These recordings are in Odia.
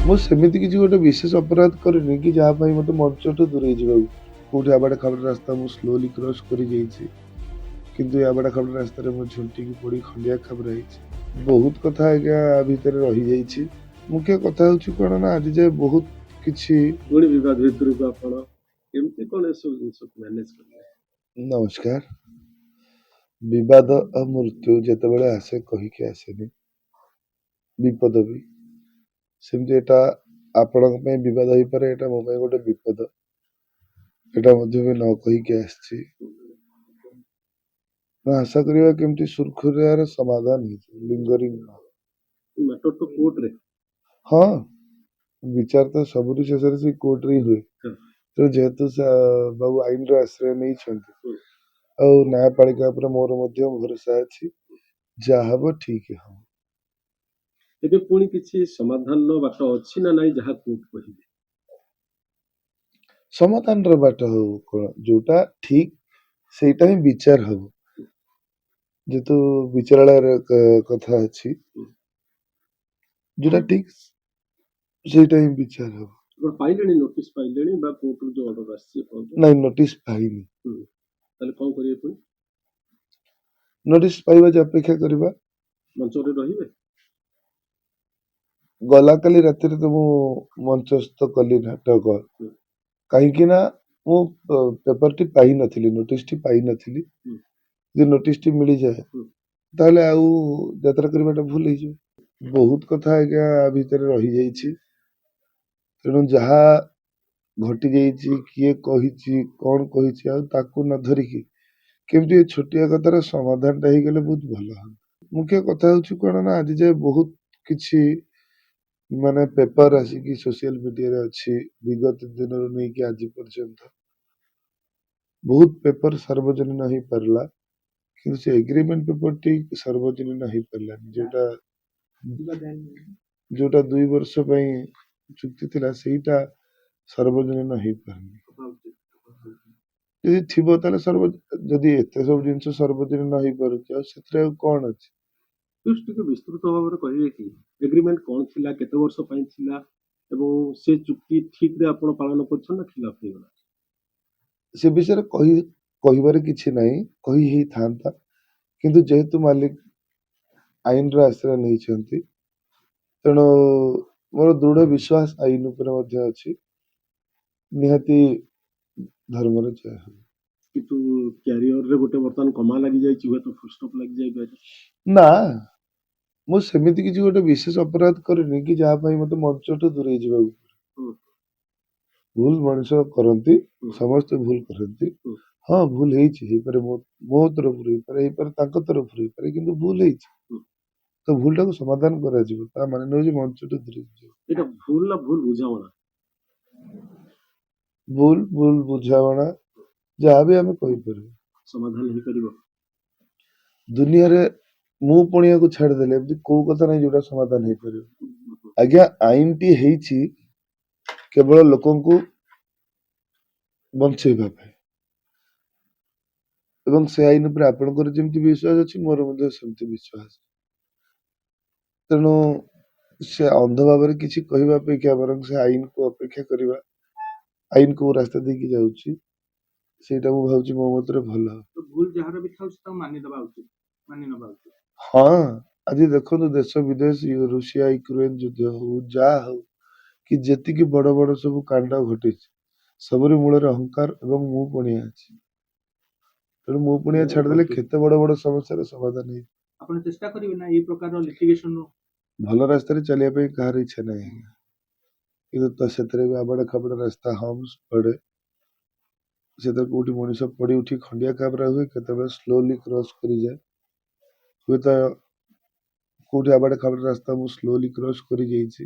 ମୁଁ ସେମିତି କିଛି ଗୋଟେ ବିଶେଷ ଅପରାଧ କରିନି କି ଯାହା ପାଇଁ ମୋତେ ମଞ୍ଚଠୁ ଦୂରେଇ ଯିବାକୁ କୋଉଠି ଆବାଡ଼ ଖାବାଡ଼ ରାସ୍ତା ମୁଁ ସ୍ଲୋଲି କ୍ରସ୍ କରି ଯାଇଛି, କିନ୍ତୁ ଏ ଆବାଡ଼ ଖାବାଡ଼ ରାସ୍ତାରେ ମୁଁ ଝୁଣ୍ଟିକି ପଡ଼ି ଖଣ୍ଡିଆ ଖାବରା ହେଇଛି। ବହୁତ କଥା ଆଜ୍ଞା ଆ ଭିତରେ ରହିଯାଇଛି। ମୁଖ୍ୟ କଥା ହେଉଛି କ'ଣ ନା ଆଜି ଯାଏ ବହୁତ କିଛି। ପୁଣି ବିବାଦ ଭିତରକୁ ଆପଣ କେମିତି କ'ଣ ଏସବୁ ଜିନିଷକୁ ମ୍ୟାନେଜ କରିବେ? ନମସ୍କାର। ବିବାଦ ଆଉ ମୃତ୍ୟୁ ଯେତେବେଳେ ଆସେ କହିକି ଆସେନି, ବିପଦ ବି ସେମିତି। ଏଟା ଆପଣଙ୍କ ପାଇଁ ବିବାଦ ହେଇପାରେ, ଏଟା ମୋ ପାଇଁ ଗୋଟେ ବିପଦ। ଏଟା ମଧ୍ୟ ବି ନ କହିକି ଆସିଛି। ମୁଁ ଆଶା କରିବା କେମିତି ସୁରୁଖୁରୁରେ ସମାଧାନ ହେଇଯିବ, ଲିଙ୍ଗରିଂ ନ ହବ। ମ୍ୟାଟର ତ କୋର୍ଟରେ। ହଁ, ବିଚାର ତ ସବୁଠୁ ଶେଷରେ ସେଇ କୋର୍ଟରେ ହିଁ ହୁଏ। ତେଣୁ ଯେହେତୁ ବାବୁ ଆଇନର ଆଶ୍ରୟ ନେଇଛନ୍ତି ଆଉ ନ୍ୟାୟପାଳିକା ଉପରେ ମୋର ମଧ୍ୟ ଭରସା ଅଛି, ଯାହା ହବ ଠିକ ହବ। ଏବେ ପୁଣି କିଛି ସମାଧାନର ବାଟ ଅଛି ନା ନାଇଁ ଯାହା କୋର୍ଟ କହିବେ? ସମାଧାନର ବାଟ ହଉ କ'ଣ, ଯୋଉଟା ଠିକ ସେଇଟା ହିଁ ବିଚାର ହବ। ଯେହେତୁ ବିଚାରାଳୟର କଥା ଅଛି, ଯୋଉଟା ଠିକ ସେଇଟା ହିଁ ବିଚାର ହବ। ଆପଣ ପାଇଲେଣି, ନୋଟିସ ପାଇଲେଣି ବା କୋର୍ଟରୁ ଯୋଉ ଅର୍ଡର ଆସିଛି ଆପଣଙ୍କୁ? ନାଇଁ, ନୋଟିସ ପାଇନି। ତାହେଲେ କ'ଣ କରିବେ ପୁଣି? ନୋଟିସ ପାଇବା ଯେ ଅପେକ୍ଷା କରିବା। ମଞ୍ଚରେ ରହିବେ? ଗଲାକାଲି ରାତିରେ ତ ମୁଁ ମଞ୍ଚସ୍ଥ କଲି ନାଟକ, କାହିଁକି ନା ମୁଁ ପେପରଟି ପାଇନଥିଲି, ନୋଟିସଟି ପାଇନଥିଲି। ଯଦି ନୋଟିସଟି ମିଳିଯାଏ ତାହେଲେ ଆଉ ଯାତ୍ରା କରିବାଟା ଭୁଲ ହେଇଯିବ। ବହୁତ କଥା ଆଜ୍ଞା ଆ ଭିତରେ ରହିଯାଇଛି। ତେଣୁ ଯାହା ଘଟି ଯାଇଛି, କିଏ କହିଛି, କ'ଣ କହିଛି, ଆଉ ତାକୁ ନ ଧରିକି କେମିତି ଏ ଛୋଟିଆ କଥାର ସମାଧାନଟା ହେଇଗଲେ ବହୁତ ଭଲ ହବ। ମୁଖ୍ୟ କଥା ହେଉଛି କ'ଣ ନା ଆଜି ଯାଏ ବହୁତ କିଛି ମାନେ ପେପର ଆସିକି ସୋସିଆଲ ମିଡିଆରେ ଅଛି, ବିଗତ ଦିନରୁ ନେଇକି ଆଜି ପର୍ଯ୍ୟନ୍ତ ବହୁତ ପେପର ସାର୍ବଜନୀନ ହେଇପାରିଲା, କିନ୍ତୁ ସେ ଏଗ୍ରିମେଣ୍ଟ ପେପରଟି ସାର୍ବଜନୀନ ହେଇପାରିଲାନି। ଯୋଉଟା 2 ବର୍ଷ ପାଇଁ ଚୁକ୍ତି ଥିଲା ସେଇଟା ସାର୍ବଜନୀନ ହେଇପାରୁନି। ଯଦି ଥିବ ତାହେଲେ ଯଦି ଏତେ ସବୁ ଜିନିଷ ସାର୍ବଜନୀନ ହେଇପାରୁଛି, ଆଉ ସେଥିରେ ଆଉ କ'ଣ ଅଛି? ଟିକେ ବିସ୍ତୃତ ଭାବରେ କହିବେ କି ଏଗ୍ରିମେଣ୍ଟ କ'ଣ ଥିଲା, କେତେ ବର୍ଷ ପାଇଁ ଥିଲା ଏବଂ ସେ ଚୁକ୍ତି ଠିକରେ ଆପଣ ପାଳନ କରୁଛନ୍ତି ନା ଖିଲାପ ହେଇଗଲା? ସେ ବିଷୟରେ କହିବାରେ କିଛି ନାହିଁ, କହି ହେଇଥାନ୍ତା, କିନ୍ତୁ ଯେହେତୁ ମାଲିକ ଆଇନର ଆଶ୍ରୟ ନେଇଛନ୍ତି, ତେଣୁ ମୋର ଦୃଢ ବିଶ୍ୱାସ ଆଇନ ଉପରେ ମଧ୍ୟ ଅଛି। ନିହାତି ଧର୍ମର ଜୟ ହବ। କିନ୍ତୁ କ୍ୟାରିୟରରେ ଗୋଟେ ବର୍ତ୍ତମାନ କମା ଲାଗିଯାଇଛି, ହୁଏତ ଫୁଲଷ୍ଟପ୍ ଲାଗିଯାଇପାରେ। ନା, ମୁଁ ସେମିତି କିଛି ଗୋଟେ ବିଶେଷ ଅପରାଧ କରିନି କି ଯାହା ପାଇଁ ମୋତେ ମଞ୍ଚଠୁ ଦୂରେଇ ଯିବାକୁ ପଡେ। ଭୁଲ ମଣିଷ କରନ୍ତି, ସମସ୍ତେ ଭୁଲ କରନ୍ତି। ହଁ, ଭୁଲ ହେଇଛି, ହେଇପାରେ ମୋ ତରଫରୁ ହେଇପାରେ ତାଙ୍କ ତରଫରୁ ହେଇପାରେ, କିନ୍ତୁ ଭୁଲ ହେଇଛି। ତ ଭୁଲଟାକୁ ସମାଧାନ କରାଯିବ, ତା ମାନେ ନୁହେଁ ଯେ ମଞ୍ଚଠୁ ଦୂରେଇ ଯିବ। ଏଇଟା ଭୁଲ ନା ଭୁଲ ବୁଝାମଣା? ଭୁଲ ବୁଝାମଣା ଯାହା ବି ଆମେ କହିପାରିବୁ। ସମାଧାନ ହେଇପାରିବ? ଦୁନିଆରେ ମୁଁ ପଣିଆକୁ ଛାଡ଼ିଦେଲେ ଏମିତି କୋଉ କଥା ନାହିଁ ଯୋଉଟା ସମାଧାନ ହେଇପାରିବ। ଆଜ୍ଞା, ଆଇନଟି ହେଇଛି କେବଳ ଲୋକଙ୍କୁ ବଞ୍ଚେଇବା ପାଇଁ, ଏବଂ ସେ ଆଇନ ଉପରେ ଆପଣଙ୍କର ଯେମିତି ବିଶ୍ୱାସ ଅଛି, ମୋର ମଧ୍ୟ ସେମିତି ବିଶ୍ୱାସ। ତେଣୁ ସେ ଅନ୍ଧ ଭାବରେ କିଛି କହିବା ଅପେକ୍ଷା ବରଂ ସେ ଆଇନକୁ ଅପେକ୍ଷା କରିବା, ଆଇନ କୋଉ ରାସ୍ତା ଦେଇକି ଯାଉଛି ସେଇଟା ମୁଁ ଭାବୁଛି ମୋ ମତରେ ଭଲ। ଭୁଲ ଯାହାର ବି ଥାଉଛି ତାକୁ ମାନି ନେବା ଉଚିତ। ହଁ, ଆଜି ଦେଖନ୍ତୁ ଦେଶ ବିଦେଶ, ରୁଷିଆ ୟୁକ୍ରେନ ଯୁଦ୍ଧ ହଉ, ଯାହା ହଉ କି ଯେତିକି ବଡ ବଡ ସବୁ କାଣ୍ଡ ଘଟିଛି, ସବୁରି ମୂଳରେ ଅହଙ୍କାର ଏବଂ ମୁଁ ପଣିଆ ଅଛି। ତେଣୁ ମୁଁ ପଣିଆ ଛାଡ଼ିଦେଲେ କେତେ ବଡ ବଡ ସମସ୍ୟାର ସମାଧାନ ହେଇଛି। ଆପଣ ଚେଷ୍ଟା କରିବେ ନା ଏଇ ପ୍ରକାର ଲିଟିଗେସନ? ଭଲ ରାସ୍ତାରେ ଚାଲିବା ପାଇଁ କାହାର ଇଚ୍ଛା ନାହିଁ, କିନ୍ତୁ ତ ସେଥିରେ ବି ଆବାଡ଼ ଖାବଡ଼ ରାସ୍ତା ହମ୍ସ ପଡେ, ସେଥିରେ କୋଉଠି ମଣିଷ ପଡି ଉଠି ଖଣ୍ଡିଆ ଖାବରା ହୁଏ, କେତେବେଳେ ସ୍ଲୋଲି କ୍ରସ୍ କରିଯାଏ। ହୁଏତ କୋଉଠି ଆବାଡ଼ ଖାବଡ଼ ରାସ୍ତା ମୁଁ ସ୍ଲୋଲି କ୍ରସ୍ କରି ଯାଇଛି,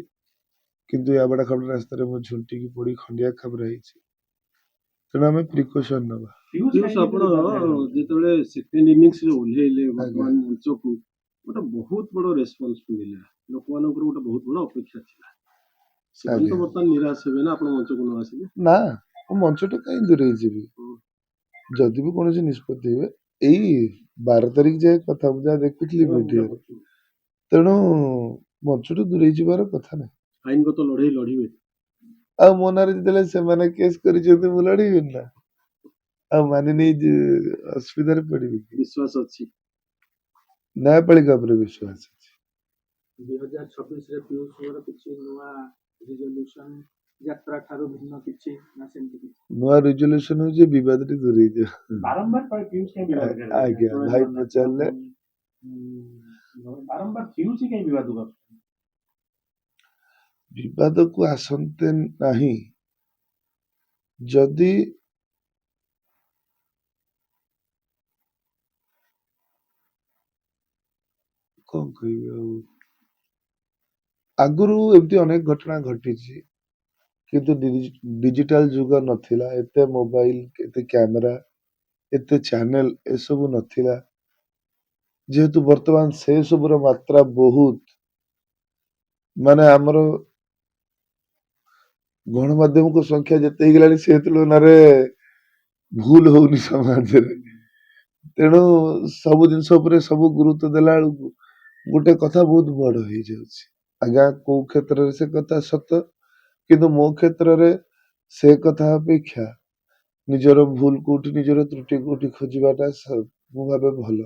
କିନ୍ତୁ ଏ ଆବାଡ଼ ଖାବଡ଼ ରାସ୍ତାରେ ମୁଁ ଝୁଣ୍ଟିକି ପଡ଼ି ଖଣ୍ଡିଆ ଖାବରା ହେଇଛି। ତେଣୁ ଆମେ ପ୍ରିକସନ ନବା। ଆପଣ ଯେତେବେଳେ ସେକେଣ୍ଡ ଇନିଂସରେ ଓହ୍ଲେଇଲେ ବର୍ତ୍ତମାନ ମଞ୍ଚକୁ, ଗୋଟେ ବହୁତ ବଡ ରେସ୍ପନ୍ସ ମିଳିଲା, ଲୋକମାନଙ୍କର ଗୋଟେ ବହୁତ ବଡ ଅପେକ୍ଷା ଥିଲା। ସେମାନେ ତ ବର୍ତ୍ତମାନ ନିରାଶ ହେବେ ନା ଆପଣ ମଞ୍ଚକୁ ନ ଆସିଲେ? ନା, ମୁଁ ମଞ୍ଚଠୁ କାହିଁ ଦୂରେଇ ଯିବି? ଯଦି ବି କୌଣସି ନିଷ୍ପତ୍ତି ହୁଏ, ଏଇ 12 ତାରିଖ ଯାଏ କଥା ମୁଁ ଯାହା ଦେଖୁଥିଲି ମିଡିଆରେ, ତେଣୁ ମଞ୍ଚଠୁ ଦୂରେଇ ଯିବାର କଥା ନାହିଁ। ଆଇନଗତ ଲଢେଇ ଲଢିବେ। ଆଉ ମୋ ନାଁରେ ଯେତେବେଳେ ସେମାନେ କେସ୍ କରିଛନ୍ତି ମୁଁ ଲଢିବିନି ନା? ଆଉ ମାନି ନେଇ ଅସୁବିଧାରେ ପଡିବି କି? ବିଶ୍ୱାସ ଅଛି। ନ୍ୟାୟପାଳିକା ଉପରେ ବିଶ୍ୱାସ ଅଛି। 2026 ପିୟୁଷଙ୍କର କିଛି ନୂଆ ରିଜଲ୍ୟୁସନ ଯାତ୍ରା ଠାରୁ ଭିନ୍ନ କିଛି ନା ସେମିତି କିଛି? ନୂଆ ରିଜଲ୍ୟୁସନ ହଉଛି ବିବାଦଟି ଦୂରେଇ ଯିବ। ବାରମ୍ବାର ପିୟୁଷ କାହିଁ ବିବାଦ କରେ? ଆଜ୍ଞା ଭାଇ ପଚାରିଲେ ବାରମ୍ବାର ପିୟୁଷ କାହିଁ ବିବାଦ କରେ? ବିବାଦକୁ ଆସନ୍ତେ ନାହିଁ ଯଦି କଣ କହିବି ଆଉ, ଆଗରୁ ଏମିତି ଅନେକ ଘଟଣା ଘଟିଛି କିନ୍ତୁ ଡିଜିଟାଲ ଯୁଗ ନଥିଲା, ଏତେ ମୋବାଇଲ, ଏତେ କ୍ୟାମେରା, ଏତେ ଚ୍ୟାନେଲ ଏସବୁ ନଥିଲା। ଯେହେତୁ ବର୍ତ୍ତମାନ ସେ ସବୁର ମାତ୍ରା ବହୁତ, ମାନେ ଆମର ଗଣମାଧ୍ୟମଙ୍କ ସଂଖ୍ୟା ଯେତେ ହେଇଗଲାଣି ସେ ତୁଳନାରେ ଭୁଲ ହଉନି ସମାଜରେ। ତେଣୁ ସବୁ ଜିନିଷ ଉପରେ ସବୁ ଗୁରୁତ୍ୱ ଦେଲା ବେଳକୁ ଗୋଟେ କଥା ବହୁତ ବଡ ହେଇଯାଉଛି। ଆଜ୍ଞା କୋଉ କ୍ଷେତ୍ରରେ ସେ କଥା ସତ, କିନ୍ତୁ ମୋ କ୍ଷେତ୍ରରେ ସେ କଥା ଅପେକ୍ଷା ନିଜର ଭୁଲ କୋଉଠି, ନିଜର ତ୍ରୁଟି କୋଉଠି ଖୋଜିବାଟା ମୁଁ ଭାବେ ଭଲ।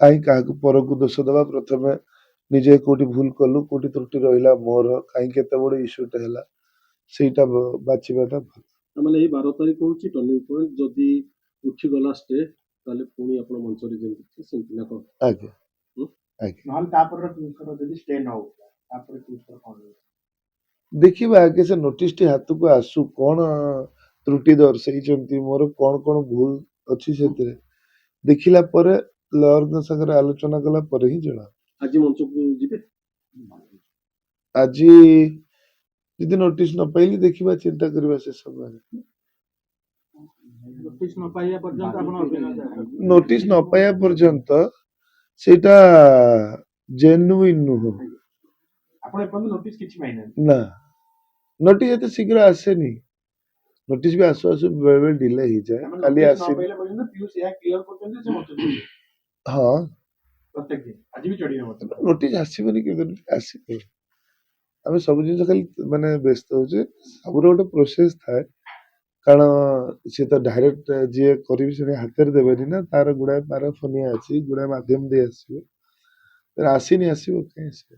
କାହିଁ କାହାକୁ ପରକୁ ଦୋଷ ଦେବା, ପ୍ରଥମେ ନିଜେ କୋଉଠି ଭୁଲ କଲୁ, କୋଉଠି ତ୍ରୁଟି ରହିଲା ମୋର, କାହିଁକି ଏତେ ବଡ ଇସ୍ୟୁଟା ହେଲା, ସେଇଟା ବାଛିବାଟା ଭଲ। ତାମାନେ ଏଇ 12 ତାରିଖ ହଉଛି ଟର୍ଣ୍ଣିଂ ପଏଣ୍ଟ। ଯଦି ଉଠିଗଲା ଷ୍ଟେ ତାହେଲେ ପୁଣି ଆପଣ ମଞ୍ଚରେ ଯେମିତି ସେମିତି ନା କଣ? ଆଜ୍ଞା ଆଜ୍ଞା ନହେଲେ ତାପରେ ପିୟୁଷର ଯଦି ଷ୍ଟେ ନ ହଉଥିଲା ତାପରେ ପିୟୁଷର କଣ ରହିବ? ଦେଖିବା ଆଗେ ସେ ନୋଟିସଟି ହାତକୁ ଆସୁ, କଣ ତ୍ରୁଟି ଦର୍ଶାଇଛନ୍ତି, ମୋର କଣ କଣ ଭୁଲ ଅଛି ସେଥିରେ, ଦେଖିଲା ପରେ ଲୟରଙ୍କ ସାଙ୍ଗରେ ଆଲୋଚନା କଲା ପରେ ହିଁ ଜଣା। ଆଜି ମଞ୍ଚକୁ ଯିବେ? ଆଜି ଯଦି ନୋଟିସ ନ ପାଇଲି ଦେଖିବା, ଚିନ୍ତା କରିବା ସେ ସମୟରେ। ନୋଟିସ ନ ପାଇବା ପର୍ଯ୍ୟନ୍ତ ଆପଣ ଅଭିନୟ ଜାରି? ନୋଟିସ ନ ପାଇବା ପର୍ଯ୍ୟନ୍ତ ସେଇଟା ଜେନୁଇନ ନୁହଁ। ଆପଣ ଏପର୍ଯ୍ୟନ୍ତ ନୋଟିସ କିଛି ପାଇନାହାନ୍ତି? ନା, ନୋଟିସ ଏତେ ଶୀଘ୍ର ଆସେନି। ନୋଟିସ ବି ଆସୁ ଆସୁ ବେଳେ ବେଳେ ଡିଲେ ହେଇଯାଏ, କାଲି ନୋଟିସ ନ ଆସିନି। ପାଇଲା ପର୍ଯ୍ୟନ୍ତ ପିୟୁଷ ଏହା କ୍ଲିୟର କରୁଛନ୍ତି ଯେ ସେ ମଞ୍ଚ ଯିବେ ହଁ, ପ୍ରତ୍ୟେକ ଦିନ, ଆଜି ବି ଚଢିବେ ମଞ୍ଚ? ନୋଟିସ ଆସିବନି କେବେ, ଆସିବ। ଆମେ ସବୁ ଜିନିଷ ଖାଲି ମାନେ ବ୍ୟସ୍ତ ହଉଛେ, ସବୁର ଗୋଟେ ପ୍ରୋସେସ ଥାଏ। କାରଣ ସିଏ ତ ଡାଇରେକ୍ଟ ଯିଏ କରିବି ସେ ହାତରେ ଦେବେନି ନା, ତାର ଗୁଡାଏ ପାରାଫନିଆ ଅଛି, ଗୁଡାଏ ମାଧ୍ୟମ ଦେଇ ଆସିବ। ଆସିନି, ଆସିବ କାହିଁ ଆସିବ।